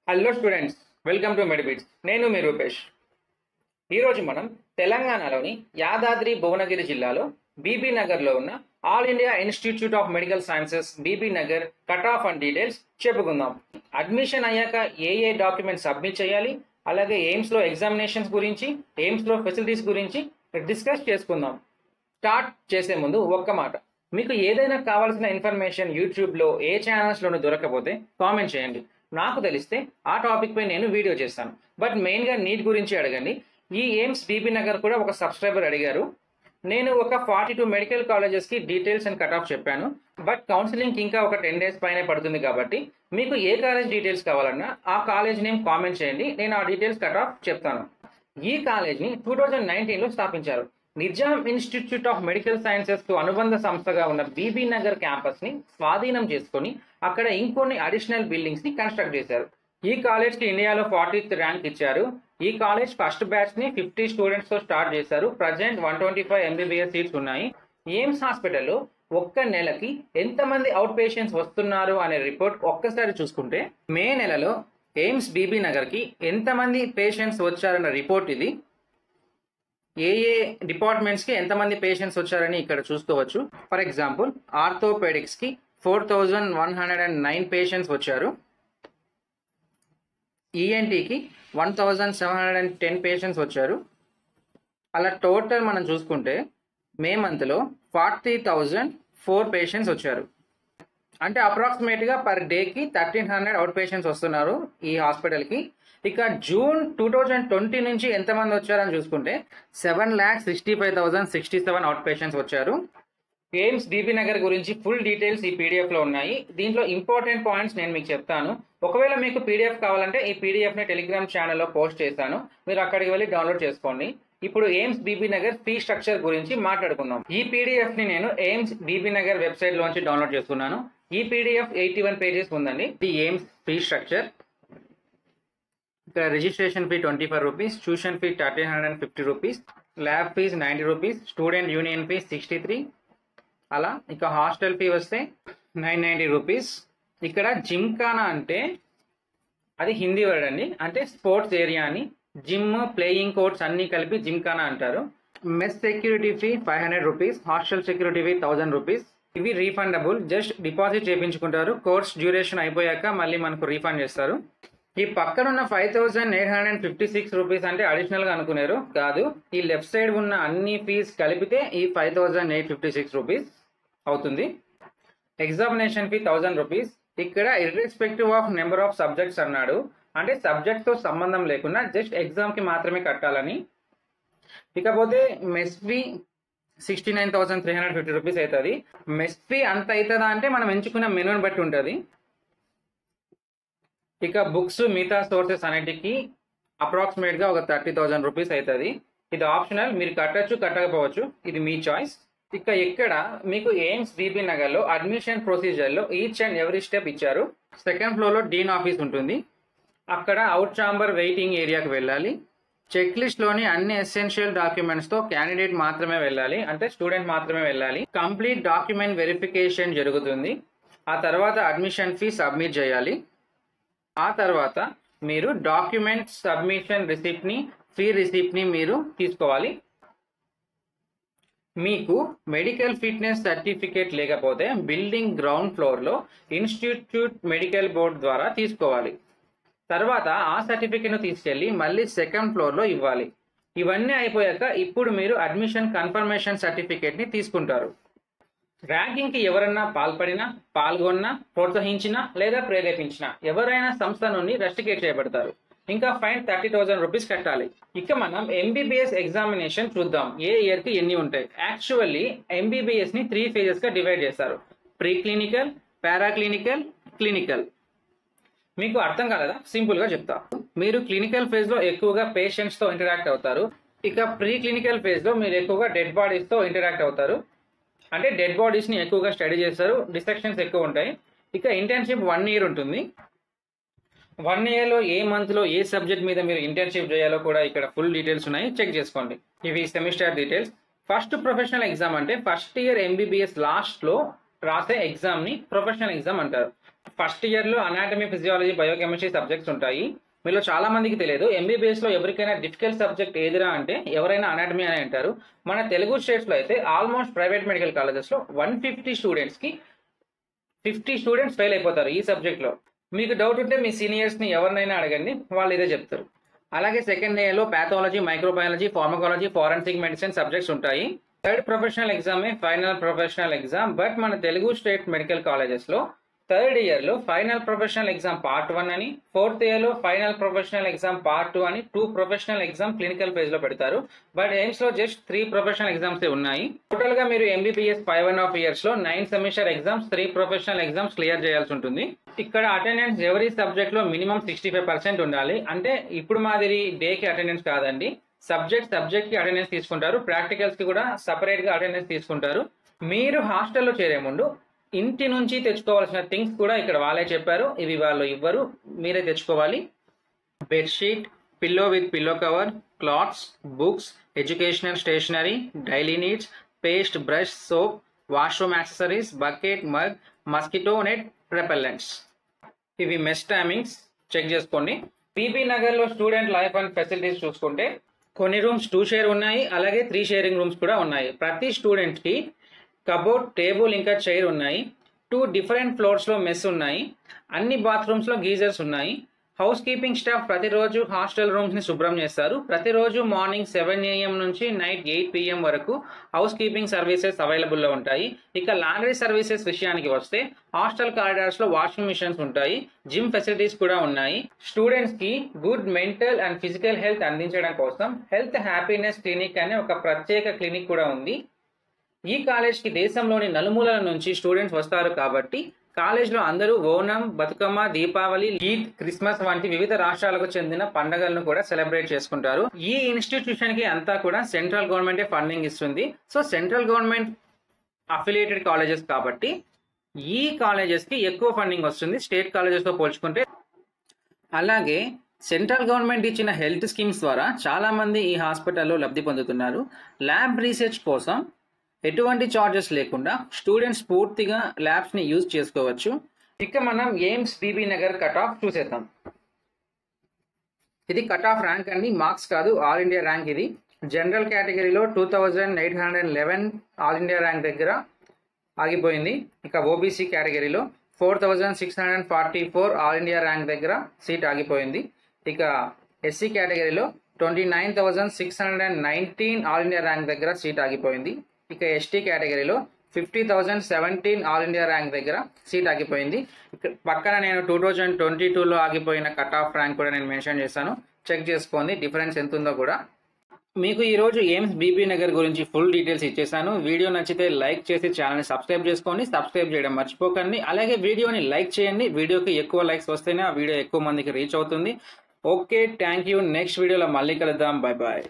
Hello students, welcome to Medibits. నేను మీ రూపేష్. ఈరోజు మనం తెలంగాణలోని యాదాద్రి భువనగిరి జిల్లాలో బీబీ నగర్లో ఉన్న All India Institute of Medical Sciences Bibinagar cut off and details చెప్పుకుందాం. అడ్మిషన్ అయ్యాక ఏ డాక్యుమెంట్స్ సబ్మిట్ చేయాలి, అలాగే ఎయిమ్స్లో ఎగ్జామినేషన్స్ గురించి, ఎయిమ్స్లో ఫెసిలిటీస్ గురించి డిస్కస్ చేసుకుందాం. స్టార్ట్ చేసే ముందు ఒక్క మాట, మీకు ఏదైనా కావాల్సిన ఇన్ఫర్మేషన్ యూట్యూబ్లో ఏ ఛానల్స్లోనూ దొరకకపోతే కామెంట్ చేయండి. నాకు తెలిస్తే ఆ టాపిక్ పై నేను వీడియో చేస్తాను. బట్ మెయిన్గా నీట్ గురించి అడగండి. ఈ ఎయిమ్స్ బీబీ నగర్ కూడా ఒక సబ్స్క్రైబర్ అడిగారు. నేను ఒక 42 మెడికల్ కాలేజెస్కి డీటెయిల్స్ అండ్ కట్ ఆఫ్ చెప్పాను. బట్ కౌన్సిలింగ్కి ఇంకా ఒక 10 days పైనే పడుతుంది. కాబట్టి మీకు ఏ కాలేజ్ డీటెయిల్స్ కావాలన్నా ఆ కాలేజ్ నేమ్ కామెంట్ చేయండి, నేను ఆ డీటెయిల్స్ కట్ ఆఫ్ చెప్తాను. ఈ కాలేజ్ని 2019లో స్థాపించారు. Nizam institute of Medical sciences కు అనుబంధ సంస్థగా ఉన్న బీబీ నగర్ క్యాంపస్ ని స్వాధీనం చేసుకుని అక్కడ ఇంకొన్ని అడిషనల్ బిల్డింగ్స్ ని కన్స్ట్రక్ట్ చేశారు. ఈ కాలేజ్ కి ఇండియాలో 40th ర్యాంక్ ఇచ్చారు. ఈ కాలేజ్ ఫస్ట్ బ్యాచ్ ని 50 స్టూడెంట్స్ తో స్టార్ట్ చేశారు. ప్రజెంట్ 125 MBBS సీట్స్ ఉన్నాయి. ఎయిమ్స్ హాస్పిటల్లో ఒక్క నెలకి ఎంతమంది అవుట్ పేషెంట్స్ వస్తున్నారు అనే రిపోర్ట్ ఒక్కసారి చూసుకుంటే, మే నెలలో ఎయిమ్స్ బీబీ నగర్ కి ఎంతమంది పేషెంట్స్ వచ్చారన్న రిపోర్ట్ ఇది. ఏ డిపార్ట్మెంట్స్కి ఎంతమంది పేషెంట్స్ వచ్చారని ఇక్కడ చూసుకోవచ్చు. ఫర్ ఎగ్జాంపుల్, ఆర్థోపెడిక్స్కి 4109 పేషెంట్స్ వచ్చారు. ఈఎన్టీకి 1710 పేషెంట్స్ వచ్చారు. అలా టోటల్ మనం చూసుకుంటే మే మంత్లో 40,004 పేషెంట్స్ వచ్చారు. అంటే అప్రాక్సిమేట్గా పర్ డేకి 1300 అవుట్ పేషెంట్స్ వస్తున్నారు ఈ హాస్పిటల్కి. ఇక జూన్ 2020 నుంచి ఎంతమంది వచ్చారని చూసుకుంటే 7,65,067 అవుట్ పేషెంట్స్ వచ్చారు. ఎయిమ్స్ బీబీ నగర్ గురించి ఫుల్ డీటెయిల్స్ ఈ పీడిఎఫ్లో ఉన్నాయి. దీంట్లో ఇంపార్టెంట్ పాయింట్స్ నేను మీకు చెప్తాను. ఒకవేళ మీకు పీడిఎఫ్ కావాలంటే ఈ పీడిఎఫ్ని టెలిగ్రామ్ ఛానల్లో పోస్ట్ చేశాను, మీరు అక్కడికి వెళ్ళి డౌన్లోడ్ చేసుకోండి. ఇప్పుడు AIIMS Bibinagar fee structure గురించి మాట్లాడుకుందాం. ఈ పీడిఎఫ్ని నేను ఎయిమ్స్ బీబీ నగర్ వెబ్సైట్లోంచి డౌన్లోడ్ చేసుకున్నాను. ఈ పీడిఎఫ్ 81 pages ఉందండి. ఇది ఎయిమ్స్ ఫీ స్ట్రక్చర్. ఇక్కడ registration fee 25 rupees, tuition fee 1350 rupees, lab fees 90 rupees, student union fee 63. అలా ఇక హాస్టల్ ఫీ వస్తే 990 రూపీస్. ఇక్కడ జిమ్ఖానా అంటే అది హిందీ వర్డ్ అండి, అంటే స్పోర్ట్స్ ఏరియా అని. జిమ్, ప్లేయింగ్ కోర్ట్స్ అన్ని కలిపి జిమ్ఖానా అంటారు. Mess security fee 500 rupees, hostel security fee 1000 rupees. ఇవి రీఫండబుల్, జస్ట్ డిపాజిట్ చేయించుకుంటారు. కోర్స్ డ్యూరేషన్ అయిపోయాక మళ్ళీ మనకు రీఫండ్ చేస్తారు. ఈ పక్కనున్న 5,856 రూపీస్ అంటే అడిషనల్గా అనుకున్నారు, కాదు. ఈ లెఫ్ట్ సైడ్ ఉన్న అన్ని ఫీజ్ కలిపితే ఈ 5,856 రూపీస్ అవుతుంది. Examination fee 1000 rupees. ఇక్కడ irrespective of number of subjects అన్నాడు, అంటే సబ్జెక్ట్తో సంబంధం లేకుండా జస్ట్ ఎగ్జామ్కి మాత్రమే కట్టాలని. ఇకపోతే మెస్ ఫీ 69,350 రూపీస్ అవుతుంది. మెస్ ఫీ అంత అవుతుందా అంటే మనం ఎంచుకున్న మెనూని బట్టి ఉంటుంది. ఇక బుక్స్, మిగతా సోర్సెస్ అన్నిటికీ అప్రాక్సిమేట్గా ఒక 30,000 రూపీస్ అవుతుంది. ఇది ఆప్షనల్, మీరు కట్టచ్చు కట్టకపోవచ్చు, ఇది మీ చాయిస్. ఇక ఇక్కడ మీకు ఎయిమ్స్ బీబీ నగర్లో అడ్మిషన్ ప్రొసీజర్లో ఈచ్ అండ్ ఎవ్రీ స్టెప్ ఇచ్చారు. సెకండ్ ఫ్లోర్లో డీన్ ఆఫీస్ ఉంటుంది. అక్కడ అవుట్ ఛాంబర్ వెయిటింగ్ ఏరియాకి వెళ్ళాలి. చెక్ లిస్ట్లోని అన్ని ఎసెన్షియల్ డాక్యుమెంట్స్తో క్యాండిడేట్ మాత్రమే వెళ్ళాలి, అంటే స్టూడెంట్ మాత్రమే వెళ్ళాలి. కంప్లీట్ డాక్యుమెంట్ వెరిఫికేషన్ జరుగుతుంది. ఆ తర్వాత అడ్మిషన్ ఫీ సబ్మిట్ చేయాలి. ఆ తర్వాత మీరు డాక్యుమెంట్ సబ్మిషన్ రిసిప్ట్ని, ఫీ రిసిప్ట్ని మీరు తీసుకోవాలి. మీకు మెడికల్ ఫిట్నెస్ సర్టిఫికేట్ లేకపోతే బిల్డింగ్ గ్రౌండ్ ఫ్లోర్లో ఇన్స్టిట్యూట్ మెడికల్ బోర్డ్ ద్వారా తీసుకోవాలి. తర్వాత ఆ సర్టిఫికేట్ను తీసుకెళ్ళి మళ్ళీ సెకండ్ ఫ్లోర్లో ఇవ్వాలి. ఇవన్నీ అయిపోయాక ఇప్పుడు మీరు అడ్మిషన్ కన్ఫర్మేషన్ సర్టిఫికేట్ని తీసుకుంటారు. ర్యాంకింగ్కి ఎవరన్నా పాల్పడినా, పాల్గొన్నా, ప్రోత్సహించినా లేదా ప్రేరేపించినా ఎవరైనా సంస్థ నుండి రస్టికేట్ చేయబడతారు. ఇంకా ఫైన్ 30,000 రూపీస్ కట్టాలి. ఇక మనం ఎంబీబీఎస్ ఎగ్జామినేషన్ చూద్దాం. ఏ ఇయర్కి ఎన్ని ఉంటాయి. యాక్చువల్లీ ఎంబీబీఎస్ని 3 phases డివైడ్ చేస్తారు: ప్రీ క్లినికల్, పారాక్లినికల్, క్లినికల్. మీకు అర్థం కాలేదా? సింపుల్గా చెప్తా. మీరు క్లినికల్ ఫేజ్లో ఎక్కువగా పేషెంట్స్తో ఇంటరాక్ట్ అవుతారు. ఇక ప్రీ క్లినికల్ ఫేజ్లో మీరు ఎక్కువగా డెడ్ బాడీస్తో ఇంటరాక్ట్ అవుతారు, అంటే డెడ్ బాడీస్ని ఎక్కువగా స్టడీ చేస్తారు, డిసెక్షన్స్ ఎక్కువ ఉంటాయి. ఇక ఇంటర్న్షిప్ 1 year ఉంటుంది. 1 yearలో ఏ మంత్లో ఏ సబ్జెక్ట్ మీద మీరు ఇంటర్న్షిప్ చేయాలో కూడా ఇక్కడ ఫుల్ డీటెయిల్స్ ఉన్నాయి, చెక్ చేసుకోండి. ఇవి semester details. First professional exam అంటే ఫస్ట్ ఇయర్ ఎంబీబీఎస్ లాస్ట్లో రాసే ఎగ్జామ్ని ప్రొఫెషనల్ ఎగ్జామ్ అంటారు. ఫస్ట్ ఇయర్లో అనాటమీ, ఫిజియాలజీ, బయోకెమిస్ట్రీ సబ్జెక్ట్స్ ఉంటాయి. మీలో చాలా మందికి తెలియదు, ఎంబీబీఎస్లో ఎవరికైనా డిఫికల్ట్ సబ్జెక్ట్ ఏదిరా అంటే ఎవరైనా అనాటమీ అని అంటారు. మన తెలుగు స్టేట్స్లో అయితే ఆల్మోస్ట్ ప్రైవేట్ మెడికల్ కాలేజెస్లో 150 స్టూడెంట్స్కి 50 స్టూడెంట్స్ ఫెయిల్ అయిపోతారు ఈ సబ్జెక్ట్లో. మీకు డౌట్ ఉంటే మీ సీనియర్స్ని ఎవరినైనా అడగండి, వాళ్ళు ఇదే చెప్తారు. అలాగే సెకండ్ ఇయర్లో pathology, microbiology, pharmacology, forensic medicine subjects ఉంటాయి. థర్డ్ ప్రొఫెషనల్ ఎగ్జామే ఫైనల్ ప్రొఫెషనల్ ఎగ్జామ్. బట్ మన తెలుగు స్టేట్ మెడికల్ కాలేజెస్లో థర్డ్ ఇయర్లో ఫైనల్ ప్రొఫెషనల్ ఎగ్జామ్ పార్ట్ 1 అని, ఫోర్త్ ఇయర్లో ఫైనల్ ప్రొఫెషనల్ ఎగ్జామ్ పార్ట్ 2 అని 2 ప్రొఫెషనల్ ఎగ్జామ్ క్లినికల్ ఫేజ్లో పెడతారు. బట్ ఎయిమ్స్లో జస్ట్ 3 ప్రొఫెషనల్ ఎగ్జామ్సే ఉన్నాయి. టోటల్గా మీరు ఎంబీబీఎస్ 5.5 ఇయర్స్లో 9 semester exams, 3 professional exams clear చేయాల్సి ఉంటుంది. ఇక్కడ అటెండెన్స్ ఎవరీ సబ్జెక్ట్లో మినిమం 65% ఉండాలి. అంటే ఇప్పుడు మాదిరి డేకి అటెండెన్స్ కాదండి, సబ్జెక్ట్కి అటెండెన్స్ తీసుకుంటారు. ప్రాక్టికల్స్కి కూడా సపరేట్గా అటెండెన్స్ తీసుకుంటారు. మీరు హాస్టల్లో చేరే ముందు ఇంటి నుంచి తెచ్చుకోవాల్సిన థింగ్స్ కూడా ఇక్కడ వాళ్ళే చెప్పారు. ఇవి వాళ్ళు ఇవ్వరు, మీరే తెచ్చుకోవాలి. Bedsheet, pillow with pillow cover, clothes, books, educational stationery, daily needs, paste, brush, soap, washroom accessories, bucket, mug, mosquito net, repellents. ఇవి మెస్ టైమింగ్స్ చెక్ చేసుకోండి. బీబీ నగర్లో స్టూడెంట్ లైఫ్ అండ్ ఫెసిలిటీస్ చూసుకుంటే కొన్ని రూమ్స్ 2 షేర్ ఉన్నాయి, అలాగే 3 sharing rooms కూడా ఉన్నాయి. ప్రతి స్టూడెంట్కి కబోర్డ్, టేబుల్, ఇంకా చైర్ ఉన్నాయి. 2 డిఫరెంట్ ఫ్లోర్స్లో మెస్ ఉన్నాయి. అన్ని బాత్రూమ్స్లో గీజర్స్ ఉన్నాయి. హౌస్ కీపింగ్ స్టాఫ్ ప్రతిరోజు హాస్టల్ రూమ్స్ని శుభ్రం చేస్తారు. ప్రతిరోజు మార్నింగ్ 7 AM నుంచి నైట్ 8 PM వరకు హౌస్ కీపింగ్ సర్వీసెస్ అవైలబుల్లో ఉంటాయి. ఇక లాండ్రీ సర్వీసెస్ విషయానికి వస్తే హాస్టల్ కారిడార్స్లో వాషింగ్ మిషన్స్ ఉంటాయి. జిమ్ ఫెసిలిటీస్ కూడా ఉన్నాయి. స్టూడెంట్స్కి good mental and physical health అందించడం కోసం హెల్త్ హ్యాపీనెస్ క్లినిక్ అనే ఒక ప్రత్యేక క్లినిక్ కూడా ఉంది. ఈ కాలేజ్కి దేశంలోని నలుమూలల నుంచి స్టూడెంట్స్ వస్తారు కాబట్టి కాలేజ్లో అందరూ ఓనం, బతుకమ్మ, దీపావళి, ఈద్, క్రిస్మస్ వంటి వివిధ రాష్ట్రాలకు చెందిన పండుగలను కూడా సెలబ్రేట్ చేసుకుంటారు. ఈ ఇన్స్టిట్యూషన్కి అంతా కూడా సెంట్రల్ గవర్నమెంటే ఫండింగ్ ఇస్తుంది. So central government affiliated colleges కాబట్టి ఈ కాలేజెస్కి ఎక్కువ ఫండింగ్ వస్తుంది స్టేట్ కాలేజెస్తో పోల్చుకుంటే. అలాగే సెంట్రల్ గవర్నమెంట్ ఇచ్చిన హెల్త్ స్కీమ్స్ ద్వారా చాలామంది ఈ హాస్పిటల్లో లబ్ధి పొందుతున్నారు. ల్యాబ్ రీసెర్చ్ కోసం ఎటువంటి చార్జెస్ లేకుండా స్టూడెంట్స్ పూర్తిగా ల్యాబ్స్ని యూజ్ చేసుకోవచ్చు. ఇక మనం AIIMS Bibinagar cut off చూసేద్దాం. ఇది కట్ ఆఫ్ ర్యాంక్ అండి, మార్క్స్ కాదు, ఆల్ ఇండియా ర్యాంక్. ఇది జనరల్ కేటగిరీలో 2811 ఆల్ ఇండియా ర్యాంక్ దగ్గర ఆగిపోయింది. ఇక ఓబీసీ కేటగిరీలో 4644 ఆల్ ఇండియా ర్యాంక్ దగ్గర సీట్ ఆగిపోయింది. ఇక ఎస్సీ కేటగిరీలో 29619 ఆల్ ఇండియా ర్యాంక్ దగ్గర సీట్ ఆగిపోయింది. ఇక ఎస్టీ కేటగిరీలో 50,017 ఆల్ ఇండియా ర్యాంక్ దగ్గర సీట్ ఆగిపోయింది. పక్కన నేను 2022లో ఆగిపోయిన కట్ ఆఫ్ ర్యాంక్ కూడా నేను మెన్షన్ చేశాను, చెక్ చేసుకోండి డిఫరెన్స్ ఎంత ఉందో కూడా. మీకు ఈరోజు ఎయిమ్స్ బీబీ నగర్ గురించి ఫుల్ డీటెయిల్స్ ఇచ్చేసాను. వీడియో నచ్చితే లైక్ చేసి ఛానల్ని సబ్స్క్రైబ్ చేసుకోండి, సబ్స్క్రైబ్ చేయడం మర్చిపోకండి. అలాగే వీడియోని లైక్ చేయండి, వీడియోకి ఎక్కువ లైక్స్ వస్తేనే ఆ వీడియో ఎక్కువ మందికి రీచ్ అవుతుంది. Okay, thank you. నెక్స్ట్ వీడియోలో మళ్ళీ కలుద్దాం. Bye bye.